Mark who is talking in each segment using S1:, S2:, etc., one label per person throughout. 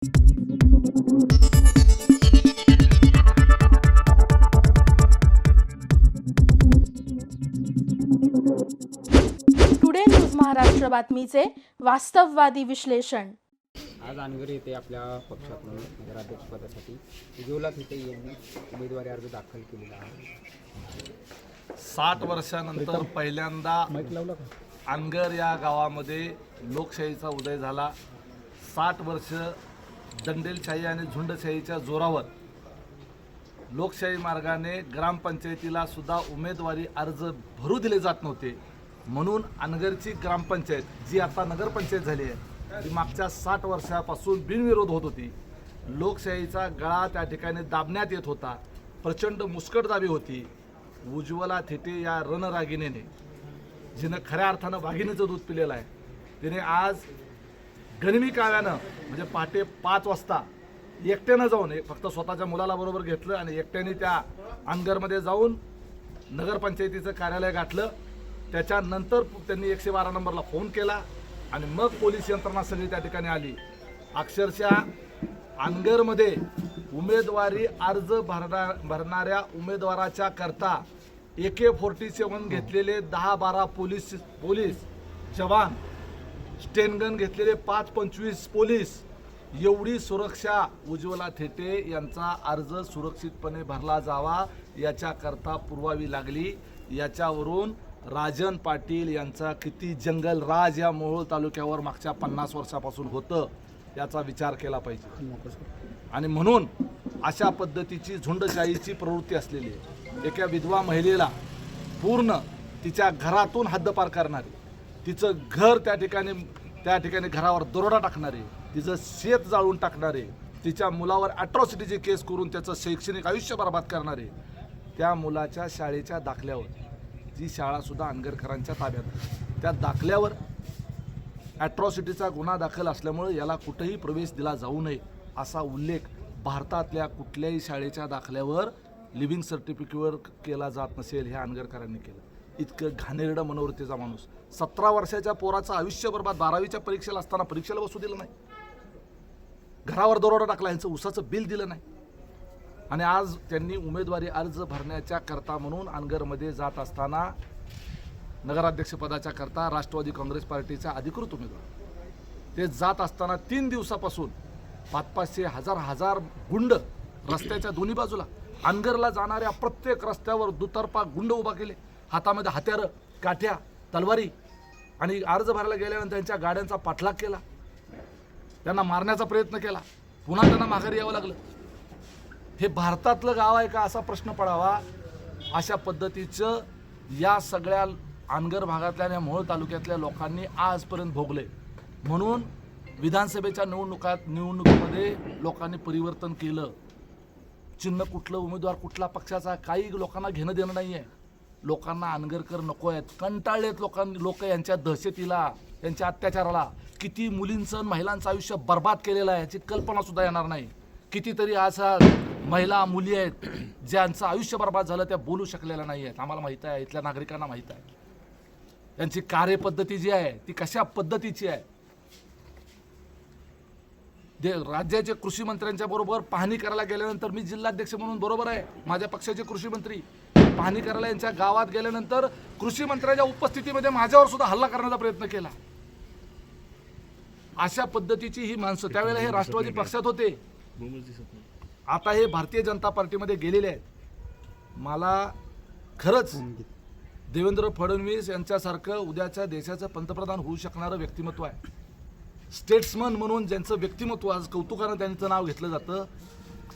S1: Today news Maharashtra बातमीचे वास्तववादी विश्लेषण।
S2: आज अनगर येथे आपल्या पक्षातून नगराध्यक्षपदासाठी उज्ज्वला थिटे यांनी उमेदवारी अर्ज दाखल केलेला आहे।
S3: 60 वर्षानंतर पहिल्यांदा अनगर या गावामध्ये लोकशाहीचा उदय झाला। 60 वर्ष दंडेलशाही आणि झुंडशाहीच्या जोरावर लोकशाही मार्गाने ग्रामपंचायतीला सुद्धा उमेदवारी अर्ज भरू दिले जात नव्हते, म्हणून अनगरची ग्रामपंचायत जी आता नगरपंचायत झाली आहे ती मागच्या 60 वर्षापासून बिनविरोध होत होती। लोकशाहीचा गळा त्या ठिकाणी दाबण्यात येत होता, प्रचंड मुस्कटदाबी होती। उज्ज्वला थिटे या रणरागिणीने, जिनं खऱ्या अर्थानं वाघिणीचं दूध पिलेलं आहे, तिने आज गनिमी काव्यानं म्हणजे पहाटे 5 वाजता एकट्यानं जाऊन फक्त स्वतःच्या मुलाला बरोबर घेतलं आणि एकट्याने त्या अनगरमध्ये जाऊन नगरपंचायतीचं कार्यालय गाठलं। त्याच्यानंतर त्यांनी 112 नंबरला फोन केला आणि मग पोलीस यंत्रणा सगळी त्या ठिकाणी आली। अक्षरशः अनगरमध्ये उमेदवारी अर्ज भरणाऱ्या उमेदवाराच्या करता AK-47 घेतलेले 10-12 पोलीस जवान, स्टेनगन घेतलेले 5-25 पोलीस, एवढी सुरक्षा उज्ज्वला थिटे यांचा अर्ज सुरक्षितपणे भरला जावा याच्याकरता पुरवावी लागली। याच्यावरून राजन पाटील यांचा किती जंगल राज या मोहोळ तालुक्यावर मागच्या 50 वर्षापासून होतं याचा विचार केला पाहिजे। आणि म्हणून अशा पद्धतीची झुंडशाहीची प्रवृत्ती असलेली आहे। एका विधवा महिलेला पूर्ण तिच्या घरातून हद्दपार करणारी, तिचं घर त्या ठिकाणी घरावर दरोडा टाकणारे, तिचं शेत जाळून टाकणारे, तिच्या मुलावर अॅट्रॉसिटीची केस करून त्याचं शैक्षणिक आयुष्य बर्बाद करणारे, त्या मुलाच्या शाळेच्या दाखल्यावर, जी शाळासुद्धा अनगरकरांच्या ताब्यात आहे, त्या दाखल्यावर अॅट्रॉसिटीचा गुन्हा दाखल असल्यामुळे याला कुठेही प्रवेश दिला जाऊ नये असा उल्लेख भारतातल्या कुठल्याही शाळेच्या दाखल्यावर लिव्हिंग सर्टिफिकेटवर केला जात नसेल, हे अनगरकरांनी केलं। इतकं घाणेरडं मनोवृत्तीचा माणूस, 17 वर्षाच्या पोराचं आयुष्य बर्बाद, 12वीच्या परीक्षेला असताना परीक्षेला बसू दिलं नाही, घरावर दरोडा टाकला, यांचं उसाचं बिल दिलं नाही, आणि आज त्यांनी उमेदवारी अर्ज भरण्याच्या करता म्हणून अनगरमध्ये जात असताना नगराध्यक्षपदाच्या करता राष्ट्रवादी काँग्रेस पार्टीचा अधिकृत उमेदवार ते जात असताना 3 दिवसापासून 500-500 हजार गुंड रस्त्याच्या दोन्ही बाजूला, अनगरला जाणाऱ्या प्रत्येक रस्त्यावर दुतर्फा गुंड उभा केले, हातामध्ये हत्यारं, काठ्या, तलवारी, आणि अर्ज भरायला गेल्यानंतर त्यांच्या गाड्यांचा पाठलाग केला, त्यांना मारण्याचा प्रयत्न केला, पुन्हा त्यांना माघारी यावं लागलं। हे भारतातलं गाव आहे का असा प्रश्न पडावा। अशा पद्धतीचं या सगळ्या अनगर भागातल्या आणि मोहोळ तालुक्यातल्या लोकांनी आजपर्यंत भोगले। म्हणून विधानसभेच्या निवडणुकीमध्ये लोकांनी परिवर्तन केलं। चिन्ह कुठलं, उमेदवार कुठला पक्षाचा, काही लोकांना घेणं देणं नाही आहे। लोकांना अनगरकर नको आहेत, कंटाळलेत लोक यांच्या दहशतीला, यांच्या अत्याचाराला। किती मुलींचं महिलांचं आयुष्य बर्बाद केलेलं आहे याची कल्पना सुद्धा येणार नाही। कितीतरी अशा महिला मुली आहेत ज्यांचं आयुष्य बर्बाद झालं, त्या बोलू शकलेल्या नाही आहेत। आम्हाला माहीत आहे, इथल्या नागरिकांना माहीत आहे त्यांची कार्यपद्धती जी आहे ती कशा पद्धतीची आहे। राज्याचे कृषी मंत्र्यांच्या बरोबर पाहणी करायला गेल्यानंतर, मी जिल्हाध्यक्ष म्हणून बरोबर आहे, माझ्या पक्षाचे कृषी मंत्री पाहणी करायला यांच्या गावात गेल्यानंतर कृषी मंत्र्यांच्या उपस्थितीमध्ये माझ्यावर सुद्धा हल्ला करण्याचा प्रयत्न केला। अशा पद्धतीची ही माणसं त्यावेळेला हे राष्ट्रवादी पक्षात होते, आता हे भारतीय जनता पार्टीमध्ये गेलेले आहेत। मला खरंच देवेंद्र फडणवीस यांच्यासारखं उद्याच्या देशाचं पंतप्रधान होऊ शकणारं व्यक्तिमत्व आहे, स्टेट्समन म्हणून ज्यांचं व्यक्तिमत्व आज कौतुकानं त्यांचं नाव घेतलं जातं,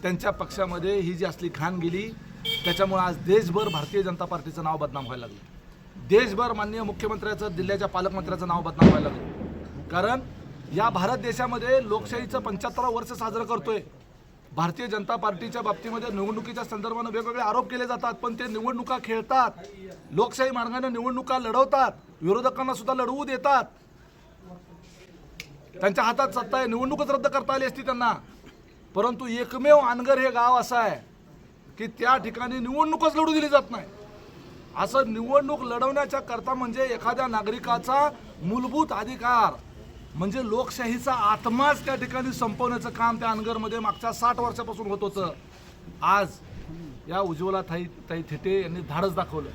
S3: त्यांच्या पक्षामध्ये ही जी असली घाण गेली, त्याच्यामुळे आज देशभर भारतीय जनता पार्टीचं नाव बदनाम व्हायला लागलं। देशभर माननीय मुख्यमंत्र्याचं, जिल्ह्याच्या पालकमंत्र्याचं नाव बदनाम व्हायला लागलं। कारण या भारत देशामध्ये लोकशाहीचं 75वं वर्ष साजरं करतोय। भारतीय जनता पार्टीच्या बाबतीमध्ये निवडणुकीच्या संदर्भाने वेगवेगळे आरोप केले जातात, पण ते निवडणुका खेळतात, लोकशाही मार्गाने निवडणुका लढवतात, विरोधकांना सुद्धा लढवू देतात। त्यांच्या हातात सत्ता आहे, निवडणूकच रद्द करता आली असती त्यांना, परंतु एकमेव अनगर हे गाव असं आहे की त्या ठिकाणी निवडणूकच लढू दिली जात नाही। असं निवडणूक लढवण्याच्या करता म्हणजे एखाद्या नागरिकाचा मूलभूत अधिकार म्हणजे लोकशाहीचा आत्माच त्या ठिकाणी संपवण्याचं काम त्या अनगरमध्ये मागच्या 60 वर्षापासून होत होतं. आज या उज्ज्वला ताई थिटे यांनी धाडस दाखवलं.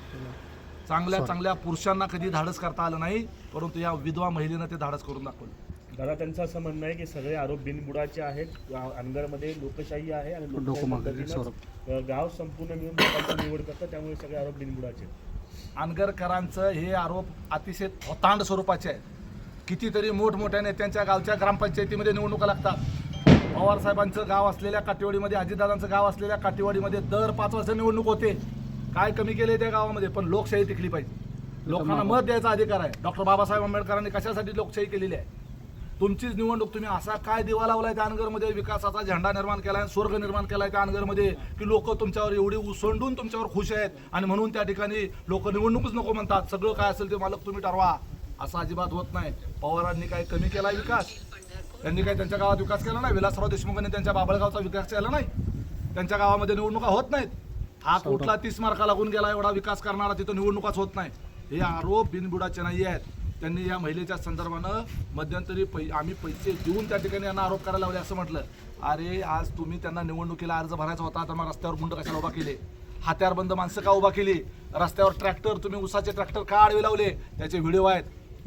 S3: चांगल्या पुरुषांना कधी धाडस करता आलं नाही, परंतु या विधवा महिलेनं ते धाडस करून दाखवलं.
S4: दादा, त्यांचं असं म्हणणं आहे की सगळे आरोप बिनबुडाचे आहेत. अनगरमध्ये लोकशाही आहे आणि लोकशाही गाव संपूर्ण मिळून लोकांची निवड करतात, त्यामुळे सगळे आरोप बिनबुडाचे आहेत.
S3: अनगरकरांचं हे आरोप अतिशय थोतांड स्वरूपाचे आहेत. कितीतरी मोठमोठ्या नेत्यांच्या गावच्या ग्रामपंचायतीमध्ये निवडणुका लागतात. पवार साहेबांचं गाव असलेल्या काटेवाडीमध्ये, अजितदादांचं गाव असलेल्या काटेवाडीमध्ये दर 5 वर्ष निवडणूक होते. काय कमी केले त्या गावामध्ये? पण लोकशाही टिकली पाहिजे. लोकांना मत द्यायचा अधिकार आहे. डॉक्टर बाबासाहेब आंबेडकरांनी कशासाठी लोकशाही केलेली आहे? तुमचीच निवडणूक. तुम्ही असा काय दिवा लावलाय त्या अनगरमध्ये? विकासाचा झेंडा निर्माण केलाय, स्वर्ग निर्माण केलाय त्या अनगरमध्ये की लोक तुमच्यावर एवढी उसंडून तुमच्यावर खुश आहेत आणि म्हणून त्या ठिकाणी लोक निवडणूकच नको म्हणतात. सगळं काय असेल ते मालक तुम्ही ठरवा. असं अजिबात होत नाही. पवारांनी काय कमी केला विकास? त्यांनी काय त्यांच्या गावात विकास केला नाही? विलासराव देशमुखांनी त्यांच्या बाबळगावचा विकास केला नाही? त्यांच्या गावामध्ये निवडणुका होत नाहीत. हा कुठला 30 मार्का लागून गेला एवढा विकास करणारा तिथं निवडणुकाच होत नाही. हे आरोप बिनबुडाचे नाही आहेत. त्यांनी या महिलेच्या संदर्भानं मध्यंतरी आम्ही पैसे देऊन त्या ठिकाणी यांना आरोप करायला लावले असं म्हटलं. अरे आज तुम्ही त्यांना निवडणुकीला अर्ज भरायचा होता, तर मग रस्त्यावर गुंड कशाला उभा केले? हत्यारबंद माणसं का उभा केली? रस्त्यावर ट्रॅक्टर, तुम्ही उसाचे ट्रॅक्टर का आडवे लावले? त्याचे व्हिडिओ आहेत.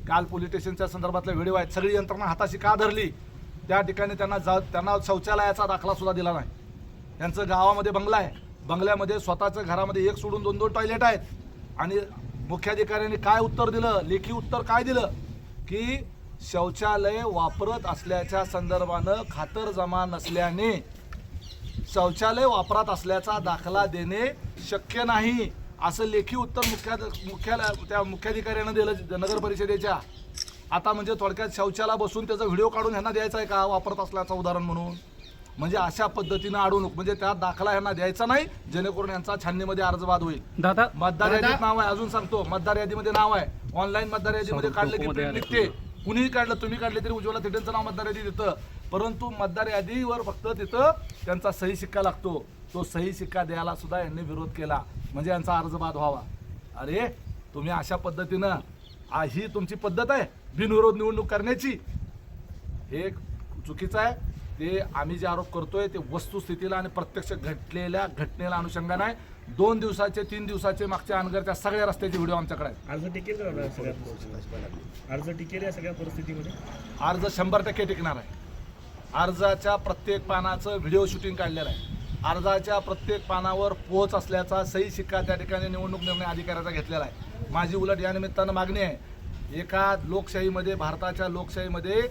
S3: काल पोलीस स्टेशनच्या संदर्भातले व्हिडिओ आहेत. सगळी यंत्रणा हाताशी का धरली? त्या ठिकाणी त्यांना शौचालयाचा दाखला सुद्धा दिला नाही. त्यांचं गावामध्ये बंगला आहे. बंगल्यामध्ये स्वतःच्या घरामध्ये एक सोडून 2-2 टॉयलेट आहेत. आणि मुख्याधिकाऱ्यांनी काय उत्तर दिलं? लेखी उत्तर काय दिलं? की शौचालय वापरत असल्याच्या संदर्भानं खातरजमा नसल्याने शौचालय वापरत असल्याचा दाखला देणे शक्य नाही, असं लेखी उत्तर त्या मुख्याधिकाऱ्यानं दिलं नगर परिषदेच्या. आता म्हणजे थोडक्यात शौचालय बसून त्याचा व्हिडिओ काढून ह्यांना द्यायचा आहे का वापरत असल्याचं उदाहरण म्हणून? म्हणजे अशा पद्धतीनं अडवणूक, म्हणजे त्यात दाखला ह्यांना द्यायचा नाही जेणेकरून यांचा छाननीमध्ये अर्ज बाद होईल.
S5: दादा,
S3: मतदार यादीत नाव आहे, अजून सांगतो, मतदार यादीमध्ये नाव आहे. ऑनलाईन मतदार यादीमध्ये काढलं की प्रिंट निघते. कुणीही काढलं, तुम्ही काढले तरी उज्ज्वला थिटेंचं नाव मतदार यादीत येतं. परंतु मतदार यादीवर फक्त तिथं त्यांचा सही शिक्का लागतो. तो सही शिक्का द्यायला सुद्धा यांनी विरोध केला, म्हणजे यांचा अर्ज बाद व्हावा. अरे तुम्ही अशा पद्धतीनं ही तुमची पद्धत आहे बिनविरोध निवडणूक करण्याची? हे चुकीचं आहे. ते आम्ही जे आरोप करतोय ते वस्तुस्थितीला आणि प्रत्यक्ष घडलेल्या घटनेला अनुषंगाने आहे. 2 दिवसाचे 3 दिवसाचे मागच्या अनगरच्या सगळ्या रस्त्याचे व्हिडिओ आमच्याकडे आहेत.
S4: अर्ज टिकेल का दादा सगळ्या अर्ज टिकेल या सगळ्या परिस्थितीमध्ये?
S3: अर्ज 100% टिकणार आहे. अर्जाच्या प्रत्येक पानाचं व्हिडिओ शूटिंग काढलेलं आहे. अर्जाच्या प्रत्येक पानावर पोच असल्याचा सही शिक्का त्या ठिकाणी निवडणूक निर्णय अधिकाऱ्याचा घेतलेला आहे. माझी उलट या निमित्तानं मागणी आहे, एका लोकशाहीमध्ये, भारताच्या लोकशाहीमध्ये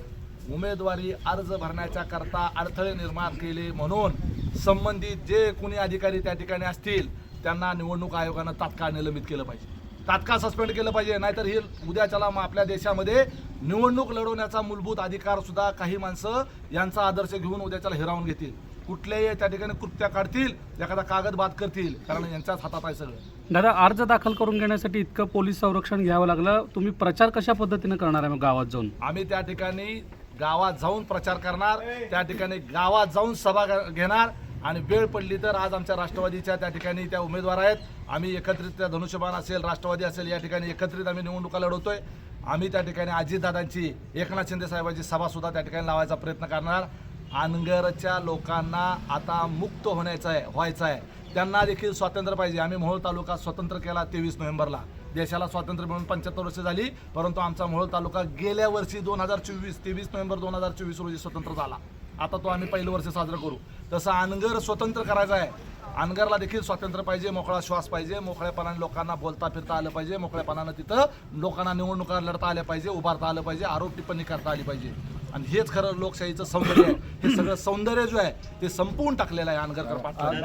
S3: उमेदवारी अर्ज भरण्याच्या करता अडथळे निर्माण केले म्हणून संबंधित जे कोणी अधिकारी त्या ठिकाणी असतील त्यांना निवडणूक आयोगानं तात्काळ निलंबित केलं पाहिजे, तात्काळ सस्पेंड केलं पाहिजे. नाहीतर ही उद्याच्याला आपल्या देशामध्ये निवडणूक लढवण्याचा मूलभूत अधिकार सुद्धा काही माणसं यांचा आदर्श घेऊन उद्याच्याला हिरावून घेतील. कुठल्याही त्या ठिकाणी कृत्या काढतील, एखादा कागद बाद करतील, कारण यांच्याच हातात आहे सगळं.
S5: दादा, अर्ज दाखल करून घेण्यासाठी इतकं पोलीस संरक्षण घ्यावं लागलं. तुम्ही प्रचार कशा पद्धतीने करणार आहे मग गावात जाऊन?
S3: आम्ही त्या ठिकाणी गावात जाऊन प्रचार करणार, त्या ठिकाणी गावात जाऊन सभा घेणार आणि वेळ पडली तर आज आमच्या राष्ट्रवादीच्या त्या ठिकाणी त्या उमेदवार आहेत. आम्ही एकत्रित, त्या धनुष्यबाण असेल, राष्ट्रवादी असेल, या ठिकाणी एकत्रित आम्ही निवडणुका लढवतोय. आम्ही त्या ठिकाणी अजितदादांची, एकनाथ शिंदे साहेबांची सभा सुद्धा त्या ठिकाणी लावायचा प्रयत्न करणार. अनगरच्या लोकांना आता मुक्त व्हायचं आहे. त्यांना देखील स्वातंत्र्य पाहिजे. आम्ही मोहोळ तालुका स्वतंत्र केला 23 नोव्हेंबरला. देशाला स्वातंत्र्य मिळून 75 वर्ष झाली, परंतु आमचा मोहोळ तालुका गेल्या वर्षी 23 नोव्हेंबर 2024 रोजी स्वतंत्र झाला. आता तो आम्ही पहिलं वर्ष साजरं करू. तसं अनगर स्वतंत्र करायचं आहे. अनगरला देखील स्वातंत्र्य पाहिजे, मोकळा श्वास पाहिजे, मोकळेपणाने लोकांना बोलता फिरता आलं पाहिजे, मोकळेपणानं तिथं लोकांना निवडणुका लढता आल्या पाहिजे, उभारता आलं पाहिजे, आरोप टिप्पणी करता आली पाहिजे. आणि हेच खरं लोकशाहीचं सौंदर्य आहे. हे सगळं सौंदर्य जो आहे ते संपवून टाकलेलं आहे अनगरकर पाटलांनी.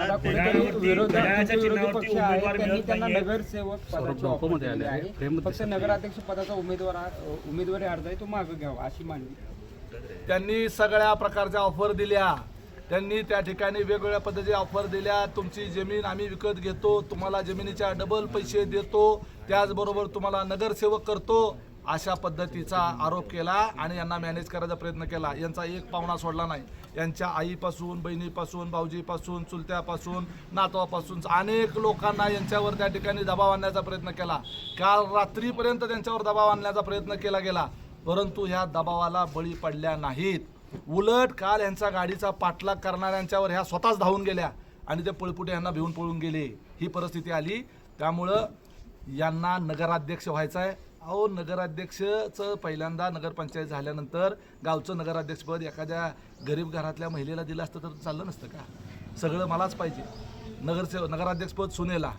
S2: नगरसेवक पदाची ऑफर दिलेली आहे. फक्त नगराध्यक्ष पदाचा उमेदवारी अर्ज आहे तो मागे घ्यावा अशी मागणी.
S3: त्यांनी सगळ्या प्रकारच्या ऑफर दिल्या. त्यांनी त्या ठिकाणी वेगवेगळ्या पद्धतीच्या ऑफर दिल्या. तुमची जमीन आम्ही विकत घेतो, तुम्हाला जमिनीच्या डबल पैसे देतो, त्याचबरोबर तुम्हाला नगरसेवक करतो, अशा पद्धतीचा आरोप केला आणि यांना मॅनेज करायचा प्रयत्न केला. यांचा एक पावणा सोडला नाही. यांच्या आईपासून, बहिणीपासून, भाऊजीपासून, चुलत्यापासून, नातवापासून अनेक लोकांना यांच्यावर त्या ठिकाणी दबाव आणण्याचा प्रयत्न केला. काल रात्रीपर्यंत त्यांच्यावर दबाव आणण्याचा प्रयत्न केला गेला. परंतु ह्या दबावाला बळी पडल्या नाहीत. उलट काल यांचा गाडीचा पाठलाग करणाऱ्यांच्यावर ह्या स्वतःच धावून गेल्या आणि ते पळपुटे यांना भिवून पळून गेले. ही परिस्थिती आली. त्यामुळं यांना नगराध्यक्ष व्हायचं आहे. अहो, नगराध्यक्षचं पहिल्यांदा नगरपंचायत झाल्यानंतर गावचं नगराध्यक्षपद एखाद्या गरीब घरातल्या महिलेला दिलं असतं तर चाललं नसतं का? सगळं मलाच पाहिजे. नगराध्यक्षपद सुनेला,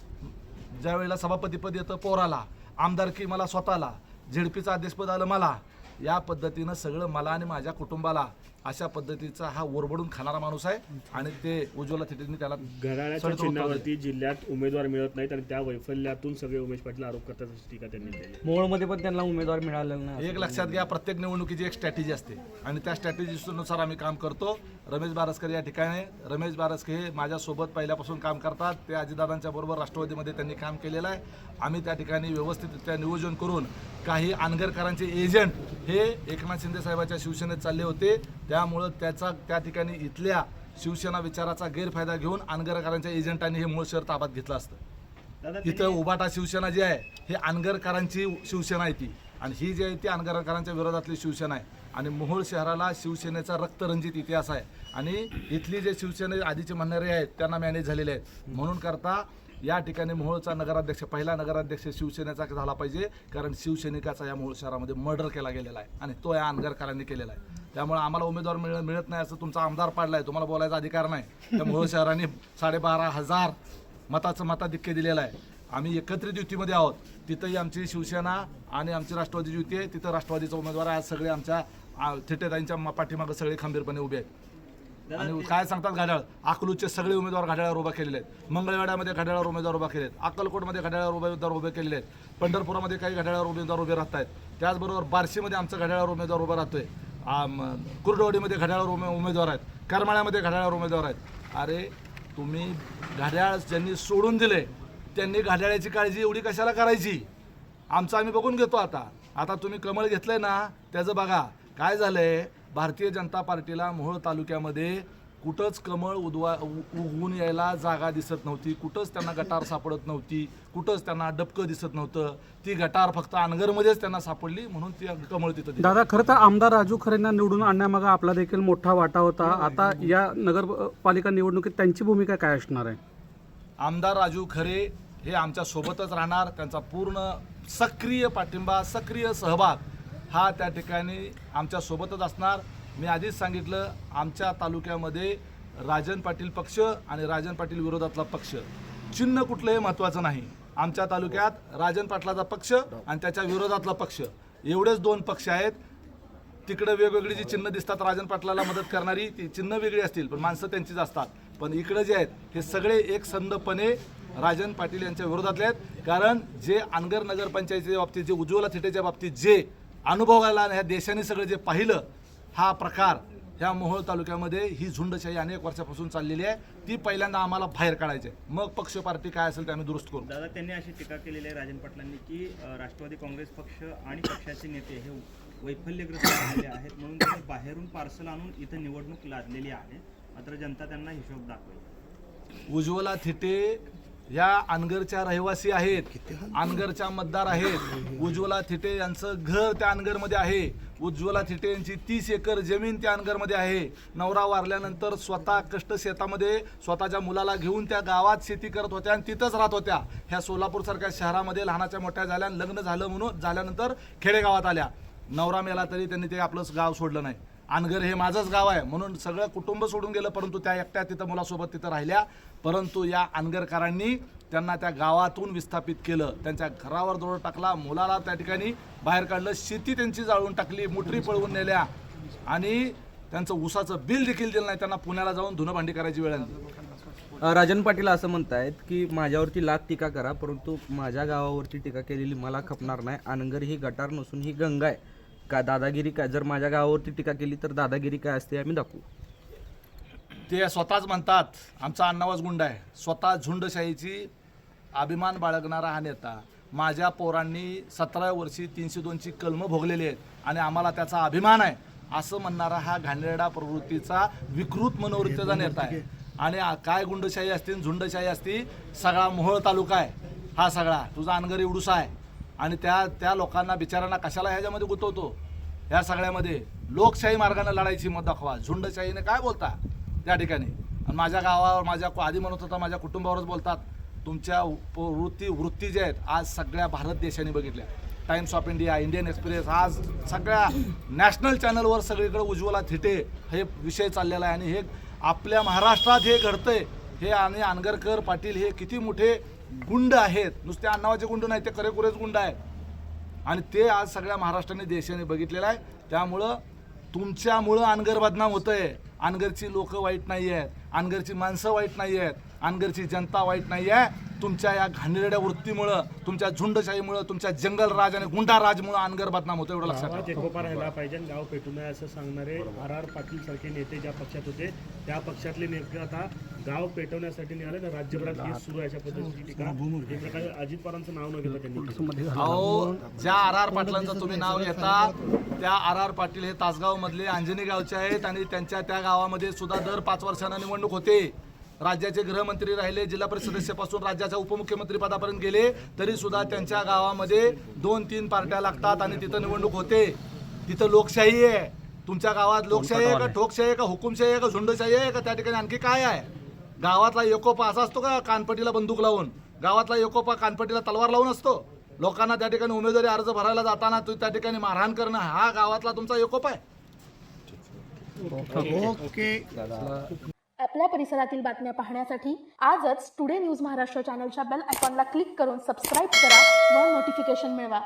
S3: ज्या वेळेला सभापतीपद येतं पोराला, आमदारकी मला स्वतःला, झेडपीचं अध्यक्षपद आलं मला. या पद्धतीनं सगळं मला आणि माझ्या कुटुंबाला, अशा पद्धतीचा हा ओरबडून खाणारा माणूस आहे. आणि ते उज्ज्वला थिटेंनी त्याला
S4: घड्याळाच्या
S3: सडक उत्तर
S4: चिन्हावरती जिल्ह्यात उमेदवार मिळत नाहीत आणि त्या वैफल्यातून सगळे उमेश पाटील आरोप करतात अशी टीका त्यांनी केली.
S6: मोहोळमध्ये पण त्यांना उमेदवार मिळालेला नाही.
S3: एक लक्षात घ्या, प्रत्येक निवडणुकीची एक स्ट्रॅटेजी असते आणि त्या स्ट्रॅटेजीनुसार आम्ही काम करतो. रमेश बारसकर या ठिकाणी, रमेश बारसकर हे माझ्यासोबत पहिल्यापासून काम करतात. ते अजितदादांच्या बरोबर राष्ट्रवादीमध्ये त्यांनी काम केलेलं आहे. आम्ही त्या ठिकाणी व्यवस्थितरित्या नियोजन करून काही अनगरकरांचे एजंट हे एकनाथ शिंदे साहेबाच्या शिवसेनेत चालले होते. त्यामुळं त्या ठिकाणी इथल्या शिवसेना विचाराचा गैरफायदा घेऊन अनगरकरांच्या एजंटांनी हे मूळ शहर ताब्यात घेतलं असतं. इथं उबाटा शिवसेना जी आहे हे अनगरकरांची शिवसेना आहे ती, आणि ही जी आहे ती अनगरकरांच्या विरोधातली शिवसेना आहे. आणि मोहोळ शहराला शिवसेनेचा रक्तरंजित इतिहास आहे आणि इथली जे शिवसेने आधीचे म्हणणारे आहेत त्यांना मॅनेज झालेले आहेत. म्हणून करता या ठिकाणी मोहोळचा नगराध्यक्ष, पहिला नगराध्यक्ष शिवसेनेचा झाला पाहिजे, कारण शिवसैनिकाचा या मोहोळ शहरामध्ये मर्डर केला गेलेला आहे आणि तो या अनगरकरांनी केलेला आहे. त्यामुळे आम्हाला उमेदवार मिळत नाही असं तुमचा आमदार पाडलाय, तुम्हाला बोलायचा अधिकार नाही. त्या मोहोळ शहराने 12,500 मताचं मताधिक्य दिलेलं आहे. आम्ही एकत्रित युतीमध्ये आहोत. तिथंही आमची शिवसेना आणि आमची राष्ट्रवादी युती आहे. तिथं राष्ट्रवादीचा उमेदवार आज सगळे आमच्या थिटेताईंच्या पाठीमागं सगळे खंबीरपणे उभे आहेत. आणि काय सांगतात घड्याळ, अकलूजचे सगळे उमेदवार घड्याळावर उभा केलेले आहेत. मंगळवेढ्यामध्ये घड्याळावर उमेदवार उभा केलेत. अक्कलकोटमध्ये घड्याळावर उमेदवार उभे केलेले आहेत. पंढरपुरामध्ये काही घड्याळावर उमेदवार उभे राहत आहेत. त्याचबरोबर बार्शीमध्ये आमचं घड्याळावर उमेदवार उभा राहतोय. कुर्डवाडीमध्ये घड्याळावर उमेदवार आहेत. करमाळ्यामध्ये घड्याळावर उमेदवार आहेत. अरे तुम्ही घड्याळ ज्यांनी सोडून दिले त्यांनी घड्याळाची काळजी एवढी कशाला करायची? आमचं आम्ही बघून घेतो. आता तुम्ही कमळ घेतलंय ना, त्याचं बघा काय झालंय. भारतीय जनता पार्टीला मोहोळ तालुक्यामध्ये कुठंच कमळ उगवून यायला जागा दिसत नव्हती. कुठंच त्यांना गटार सापडत नव्हती. कुठंच त्यांना डबकं दिसत नव्हतं. ती गटार फक्त अनगरमध्येच त्यांना सापडली, म्हणून ती कमळ तिथं दिसली.
S5: दादा, खरं तर आमदार राजू खरेंना निवडून आणण्यामागे आपला देखील मोठा वाटा होता. आता या नगरपालिका निवडणुकीत त्यांची भूमिका काय असणार आहे?
S3: आमदार राजू खरे हे आमच्या सोबतच राहणार. त्यांचा पूर्ण सक्रिय पाठिंबा, सक्रिय सहभाग हा त्या ठिकाणी आमच्या सोबतच असणार. मी आधीच सांगितलं, आमच्या तालुक्यामध्ये राजन पाटील पक्ष आणि राजन पाटील विरोधातला पक्ष, चिन्ह कुठलंही महत्त्वाचं नाही. आमच्या तालुक्यात राजन पाटलाचा पक्ष आणि त्याच्या विरोधातला पक्ष एवढेच 2 पक्ष आहेत. तिकडे वेगवेगळी जी चिन्ह दिसतात राजन पाटलाला मदत करणारी, ती चिन्ह वेगळी असतील पण माणसं त्यांचीच असतात. पण इकडे जे आहेत हे सगळे एकसंधपणे राजन पाटील यांच्या विरोधातले आहेत. कारण जे अनगर नगरपंचायतीच्या बाबतीत, जे उज्ज्वला थिटेच्या बाबतीत जे अनुभवायला ह्या देशाने सगळं जे पाहिलं, हा प्रकार ह्या मोहोळ तालुक्यामध्ये ही झुंडशाही अनेक वर्षापासून चाललेली आहे. ती पहिल्यांदा आम्हाला बाहेर काढायची आहे. मग पक्ष पार्टी काय असेल ते आम्ही दुरुस्त करू.
S7: दादा, त्यांनी अशी टीका केलेली आहे राजन पाटलांनी की राष्ट्रवादी काँग्रेस पक्ष आणि पक्षाचे नेते हे वैफल्यग्रस्त झालेले आहेत, म्हणून त्यांनी बाहेरून पार्सल आणून इथं निवडणूक लादलेली आहे, मात्र जनता त्यांना हिशोब दाखवेल.
S3: उज्ज्वला थिटे या अनगरच्या रहिवासी आहेत, अनगरच्या मतदार आहेत. उज्ज्वला थिटे यांचं घर त्या अनगरमध्ये आहे. उज्ज्वला थिटे यांची 30 एकर जमीन त्या अनगरमध्ये आहे. नवरा वारल्यानंतर स्वतः कष्ट शेतामध्ये स्वतःच्या मुलाला घेऊन त्या गावात शेती करत होत्या आणि तिथंच राहत होत्या. ह्या सोलापूरसारख्या शहरामध्ये लहानाच्या मोठ्या झाल्या, लग्न झालं म्हणून झाल्यानंतर खेडेगावात आल्या. नवरा मेला तरी त्यांनी ते आपलं गाव सोडलं नाही. अनगर हे माझंच गाव आहे म्हणून सगळं कुटुंब सोडून गेलं, परंतु त्या एकट्या तिथं मुलासोबत तिथं राहिल्या. परंतु या अनगरकरांनी त्यांना त्या गावातून विस्थापित केलं, त्यांच्या घरावर दगड टाकला, मुलाला त्या ठिकाणी बाहेर काढलं, शेती त्यांची जाळून टाकली, मोटरी पळवून नेल्या आणि त्यांचं ऊसाचं बिल देखील दिलं नाही. त्यांना पुण्याला जाऊन धुणं भांडी करायची वेळ आली.
S6: राजन पाटील असं म्हणतायत की माझ्यावरती लाख टीका करा, परंतु माझ्या गावावरती टीका केलेली मला खपणार नाही. अनगर ही गटार नसून ही गंगा आहे. का दादागिरी काय? जर माझ्या गावावरती टीका केली तर दादागिरी काय असते आम्ही दाखवू.
S3: ते स्वतःच म्हणतात आमचा अण्णावाज गुंड आहे. स्वतः झुंडशाहीची अभिमान बाळगणारा हा नेता. माझ्या पोरांनी 17 वर्षी 302ची कलमं भोगलेली आहेत आणि आम्हाला त्याचा अभिमान आहे असं म्हणणारा हा घाणेरडा प्रवृत्तीचा विकृत मनोवृत्तीचा नेता आहे. आणि काय गुंडशाही असती, झुंडशाही असती, सगळा मोहोळ तालुका आहे हा सगळा. तुझा अनगर एवढूसा आहे आणि त्या लोकांना बिचारांना कशाला ह्याच्यामध्ये गुंतवतो? या सगळ्यामध्ये लोकशाही मार्गाने लढायची मत दाखवा. झुंडशाहीने काय बोलता त्या ठिकाणी? आणि माझ्या गावावर, माझ्या आधी म्हणत होता माझ्या कुटुंबावरच बोलतात. तुमच्या वृत्ती ज्या आहेत आज सगळ्या भारत देशाने बघितल्या. Times of India, Indian express, आज सगळ्या नॅशनल चॅनलवर सगळीकडे उज्ज्वला थिटे हे विषय चाललेला आहे. आणि हे आपल्या महाराष्ट्रात हे घडतंय हे. आणि आनगरकर पाटील हे किती मोठे गुंड आहेत, नुसते आडनावाचे गुंड नाही, ते खरेखुरेच गुंड आहेत. आणि ते आज सगळ्या महाराष्ट्राने देशाने बघितलेलं आहे. त्यामुळं तुमच्यामुळं अनगर बदनाम होतंय. अनगरची लोक वाईट नाही आहेत, अनगरची माणसं वाईट नाही आहेत, अनगरची जनता वाईट नाही आहे. तुमच्या या घाणेरड्या वृत्तीमुळं, तुमच्या झुंडशाहीमुळं, तुमच्या जंगल राज आणि गुंडा राजमुळं अनगर बदनाम होतं. एवढं लक्षात
S4: गावात एकोपा राहायला पाहिजे, गाव पेटू नये असं सांगणारे आर पाटील सारखे नेते ज्या पक्षात होते त्या पक्षातले नेते आता गाव पेटवण्यासाठी निघाले ना. राज्यभरात हेच सुरू आहे अशा पद्धतीची टीका एक प्रकारे अजित पवारांचं नाव न घेता त्यांनी.
S3: अहो, ज्या आर पाटलांचं तुम्ही नाव घेता त्या आर पाटील हे तासगाव मधले अंजनी गावचे आहेत. आणि त्यांच्या त्या गावामध्ये सुद्धा दर 5 वर्षांना निवडणूक होते. राज्याचे गृहमंत्री राहिले, जिल्हा परिषद सदस्यापासून राज्याच्या उपमुख्यमंत्री पदापर्यंत गेले, तरी सुद्धा त्यांच्या गावामध्ये 2-3 पार्ट्या लागतात आणि तिथं निवडणूक होते. तिथं लोकशाही आहे. तुमच्या गावात लोकशाही आहे का, ठोकशाही आहे का, हुकुमशाही आहे का, झुंडशाही आहे का? त्या ठिकाणी आणखी काय आहे? गावातला एकोपा असा असतो का कानपटीला बंदूक लावून? गावातला एकोपा कानपटीला तलवार लावून असतो? लोकांना त्या ठिकाणी उमेदवारी अर्ज भरायला जाताना त्या ठिकाणी मारहाण करणं हा गावातला तुमचा एकोपा आहे?
S1: आपल्या परिसरातील बातम्या पाहण्यासाठी आजच टुडे न्यूज महाराष्ट्र चॅनलच्या बेल आयकॉनला क्लिक करून सबस्क्राईब करा व नोटिफिकेशन मिळवा.